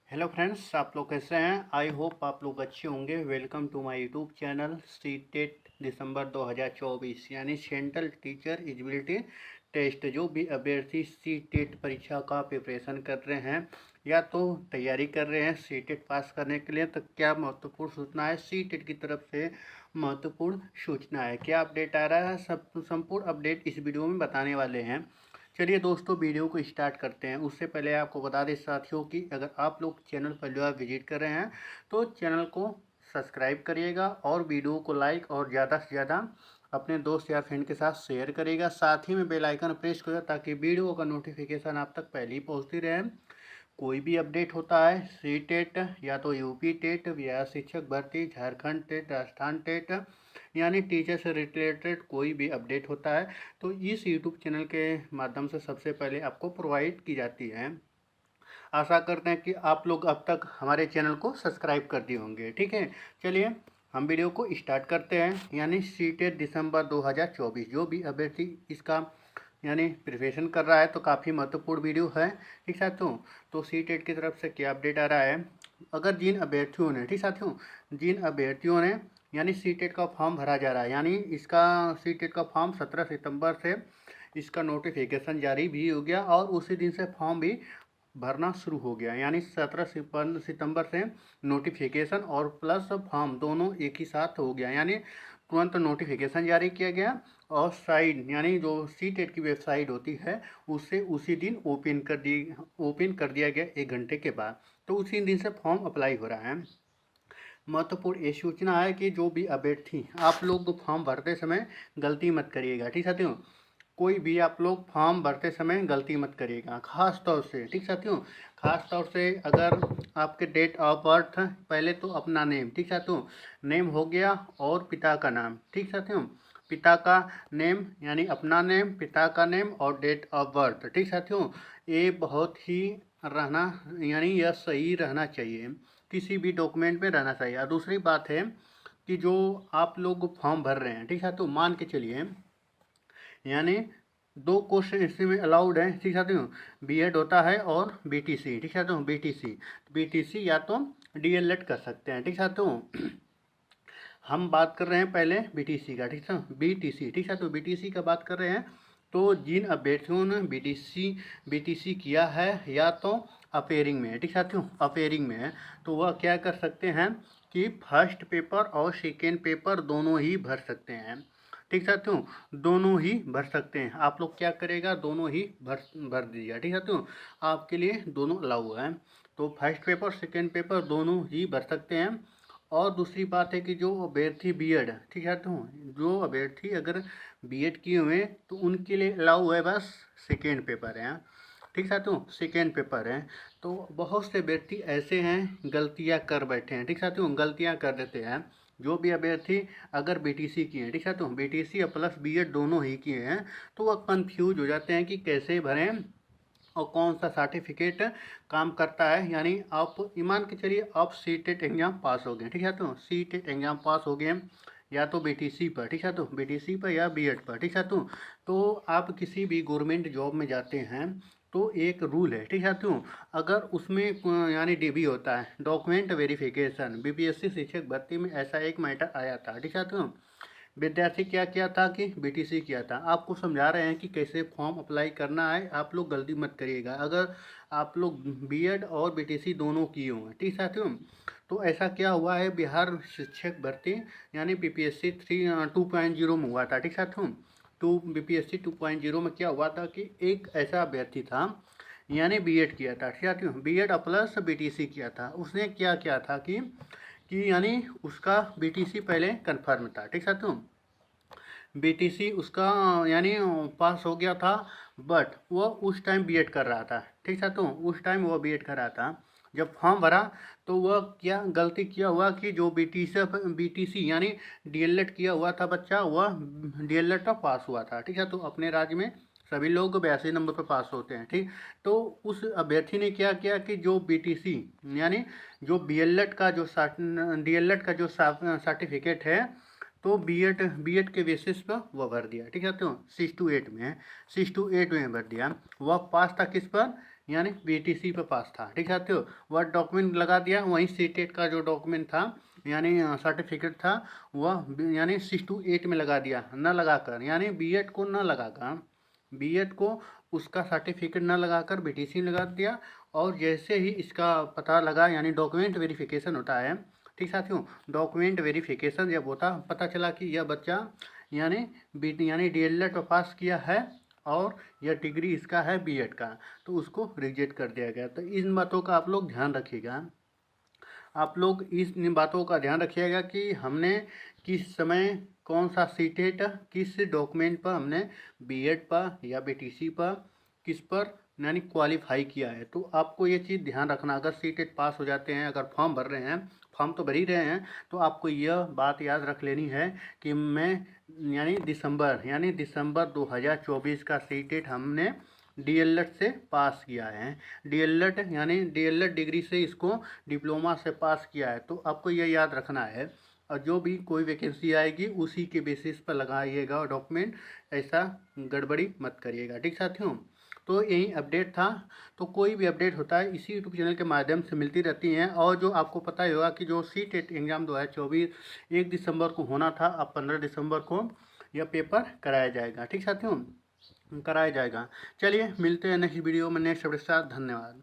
Hello friends, आप लोग कैसे हैं। आई होप आप लोग अच्छे होंगे। Welcome to my YouTube channel. C TET दिसंबर 2024 यानी सेंट्रल टीचर एलिजिबिलिटी टेस्ट। जो भी अभ्यर्थी सी टेट परीक्षा का प्रिपरेशन कर रहे हैं या तो तैयारी कर रहे हैं सी टेट पास करने के लिए, तो क्या महत्वपूर्ण सूचना है सी टेट की तरफ से। महत्वपूर्ण सूचना है, क्या अपडेट आ रहा है, सब संपूर्ण अपडेट इस वीडियो में बताने वाले हैं। चलिए दोस्तों, वीडियो को स्टार्ट करते हैं। उससे पहले आपको बता दें साथियों कि अगर आप लोग चैनल पहली बार विजिट कर रहे हैं तो चैनल को सब्सक्राइब करिएगा और वीडियो को लाइक और ज़्यादा से ज़्यादा अपने दोस्त या फ्रेंड के साथ शेयर करिएगा। साथ ही में बेल आइकन प्रेस करिएगा ताकि वीडियो का नोटिफिकेशन आप तक पहले ही पहुँचती रहे। कोई भी अपडेट होता है सी टेट या तो यूपी टेट या शिक्षक भर्ती, झारखंड टेट, राजस्थान टेट यानी टीचर से रिलेटेड कोई भी अपडेट होता है तो इस यूट्यूब चैनल के माध्यम से सबसे पहले आपको प्रोवाइड की जाती है। आशा करते हैं कि आप लोग अब तक हमारे चैनल को सब्सक्राइब कर दिए होंगे। ठीक है, चलिए हम वीडियो को स्टार्ट करते हैं। यानी सी टेट दिसंबर 2024 जो भी अभ्यर्थी इसका यानी प्रिपरेशन कर रहा है तो काफ़ी महत्वपूर्ण वीडियो है। ठीक साथियों, तो सी टेट की तरफ से क्या अपडेट आ रहा है। अगर जिन अभ्यर्थियों ने, ठीक साथियों, जिन अभ्यर्थियों ने यानी सी टेट का फॉर्म भरा जा रहा है, यानी इसका सी टेट का फॉर्म 17 सितंबर से इसका नोटिफिकेशन जारी भी हो गया और उसी दिन से फॉर्म भी भरना शुरू हो गया। यानी 17 सितंबर से नोटिफिकेशन और प्लस फॉर्म दोनों एक ही साथ हो गया। यानी तुरंत नोटिफिकेशन जारी किया गया और साइट यानी जो सी टेट की वेबसाइट होती है उससे उसी दिन ओपन कर दिया गया 1 घंटे के बाद। तो उसी दिन से फॉर्म अप्लाई हो रहा है। महत्वपूर्ण ये सूचना है कि जो भी अभ्यर्थी आप लोग फॉर्म भरते समय गलती मत करिएगा। ठीक साथियों, कोई भी आप लोग फॉर्म भरते समय गलती मत करिएगा, खास तौर से। ठीक साथियों, खास तौर से अगर आपके डेट ऑफ बर्थ, पहले तो अपना नेम, ठीक साथियों, नेम हो गया और पिता का नाम। ठीक साथियों, पिता का नेम यानी अपना नेम, पिता का नेम और डेट ऑफ बर्थ। ठीक साथियों, ये बहुत ही रहना यानी यह सही रहना चाहिए, किसी भी डॉक्यूमेंट में रहना चाहिए। और दूसरी बात है कि जो आप लोग फॉर्म भर रहे हैं, ठीक है, तो मान के चलिए यानी 2 क्वेश्चन इसमें अलाउड है। ठीक साथियों, बीएड होता है और बीटीसी। ठीक साथियों, बीटीसी या तो डीएलएड कर सकते हैं। ठीक साथियों, हम बात कर रहे हैं पहले बीटीसी का। ठीक है, बीटीसी, ठीक है, तो बीटीसी का बात कर रहे हैं। तो जिन अभ्यर्थियों ने बीटीसी किया है या तो अपेयरिंग में है, ठीक साथियों, अपेयरिंग में है, तो वह क्या कर सकते हैं कि फर्स्ट पेपर और सेकेंड पेपर दोनों ही भर सकते हैं। ठीक साथियों, दोनों ही भर सकते हैं। आप लोग क्या करेगा, दोनों ही भर दीजिएगा। ठीक साथियों, आपके लिए दोनों अलाउ है। तो फर्स्ट पेपर सेकेंड पेपर दोनों ही भर सकते हैं। और दूसरी बात है कि जो अभ्यर्थी बीएड, ठीक है, तो जो अभ्यर्थी अगर बीएड किए हुए हैं तो उनके लिए अलाउ है बस सेकेंड पेपर है। ठीक साथियों, सेकेंड पेपर है। तो बहुत से अभ्यर्थी ऐसे हैं गलतियां कर बैठे हैं। ठीक साथियों, गलतियां कर देते हैं। जो भी अभ्यर्थी अगर बीटीसी किए हैं, ठीक साथियों, बीटीसी प्लस बीएड दोनों ही किए हैं, तो वह कंफ्यूज हो जाते हैं कि कैसे भरें और कौन सा सर्टिफिकेट काम करता है। यानी आप ईमान के चलिए आप सी टेट एग्जाम पास हो गए, ठीक है, तो सी टेट एग्जाम पास हो गए या तो बीटीसी पर, ठीक है, तो बीटीसी पर या बीएड पर, ठीक है, तो आप किसी भी गवर्नमेंट जॉब में जाते हैं तो एक रूल है, ठीक है, तो अगर उसमें यानी डीबी होता है, डॉक्यूमेंट वेरिफिकेशन। बीपीएससी शिक्षक भर्ती में ऐसा एक मैटर आया था। ठीक है, तो विद्यार्थी क्या किया था कि बीटीसी किया था। आपको समझा रहे हैं कि कैसे फॉर्म अप्लाई करना है, आप लोग गलती मत करिएगा। अगर आप लोग बीएड और बीटीसी दोनों किए हुए हैं, ठीक साथियों, तो ऐसा क्या हुआ है, बिहार शिक्षक भर्ती यानी बीपीएससी 2.0 में हुआ था। ठीक साथियों, बीपीएससी 2.0 में क्या हुआ था कि एक ऐसा अभ्यर्थी था यानी बीएड किया था, ठीक साथियों, बीएड प्लस बीटीसी किया था। उसने क्या किया था कि यानी उसका बीटीसी पहले कन्फर्म था। ठीक साथियों, बीटीसी उसका यानी पास हो गया था, बट वह उस टाइम बीएड कर रहा था। ठीक साथियों, उस टाइम वह बीएड कर रहा था। जब फॉर्म भरा तो वह क्या गलती किया हुआ कि जो बीटीसी यानी डीएलएड किया हुआ था बच्चा, वह डीएलएड में पास हुआ था। ठीक है, तो अपने राज्य में सभी लोग 82 नंबर पर पास होते हैं। ठीक, तो उस अभ्यर्थी ने क्या किया कि जो बीटीसी यानी जो बीएलएड का जो डीएलएड का जो सर्टिफिकेट है, तो बीएड के बेसिस पर वह भर दिया। ठीक है, तो 6 to 8 में है, 6 to 8 में भर दिया। वह पास था किस पर, यानी बीटीसी पे पास था। ठीक है साथियों, वह डॉक्यूमेंट लगा दिया। वहीं सीटेट का जो डॉक्यूमेंट था यानी सर्टिफिकेट था वह यानी 628 में लगा दिया, न लगाकर, यानी बीएड को न लगाकर, बीएड को उसका सर्टिफिकेट न लगाकर बीटीसी लगा दिया। और जैसे ही इसका पता लगा यानी डॉक्यूमेंट वेरिफिकेशन होता है, ठीक साथियों, डॉक्यूमेंट वेरिफिकेशन जब होता पता चला कि यह बच्चा यानी डीएलएड पर पास किया है और यह डिग्री इसका है बीएड का, तो उसको रिजेक्ट कर दिया गया। तो इन बातों का आप लोग ध्यान रखिएगा। आप लोग इन बातों का ध्यान रखिएगा कि हमने किस समय कौन सा सीटेट किस डॉक्यूमेंट पर हमने बीएड पर या बीटीसी पर किस पर यानी क्वालिफाई किया है। तो आपको ये चीज़ ध्यान रखना, अगर सीटेट पास हो जाते हैं, अगर फॉर्म भर रहे हैं, फॉर्म तो भर ही रहे हैं, तो आपको यह बात याद रख लेनी है कि मैं यानी दिसंबर 2024 का सीटेट हमने डीएलएड से पास किया है। डीएलएड डिग्री से इसको डिप्लोमा से पास किया है। तो आपको यह याद रखना है, और जो भी कोई वैकेंसी आएगी उसी के बेसिस पर लगाइएगा डॉक्यूमेंट, ऐसा गड़बड़ी मत करिएगा। ठीक साथियों, तो यही अपडेट था। तो कोई भी अपडेट होता है इसी यूट्यूब चैनल के माध्यम से मिलती रहती हैं। और जो आपको पता ही होगा कि जो सीटेट एग्ज़ाम 2024 1 दिसंबर को होना था, अब 15 दिसंबर को यह पेपर कराया जाएगा। ठीक साथियों, कराया जाएगा। चलिए मिलते हैं नेक्स्ट वीडियो में नेक्स्ट अपडेट के साथ। धन्यवाद।